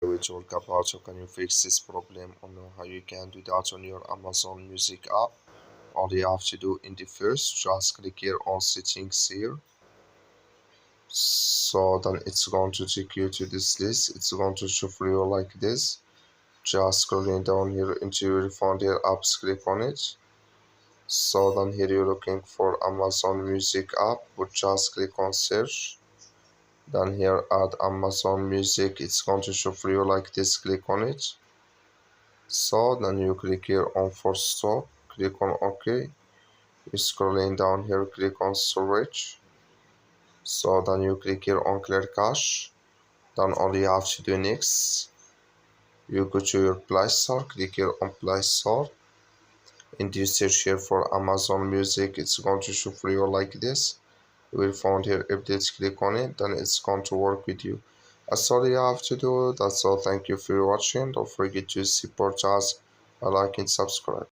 We talk about how can you fix this problem or know how you can do that on your Amazon Music app. All you have to do in the first, just click here on settings here. So then it's going to take you to this list. It's going to show for you like this. Just scrolling down here into your phone here apps, click on it. So then here you're looking for Amazon Music app, but just click on search. Then here add Amazon Music, it's going to show for you like this, click on it. So then you click here on force stop, click on OK. You're scrolling down here, click on storage. So then you click here on clear cache. Then all you have to do next, you go to your Play Store, click here on Play Store. And you search here for Amazon Music, it's going to show for you like this. You will find here updates, click on it, then it's going to work with you. That's all you have to do. That's all. Thank you for watching. Don't forget to support us by liking, subscribe.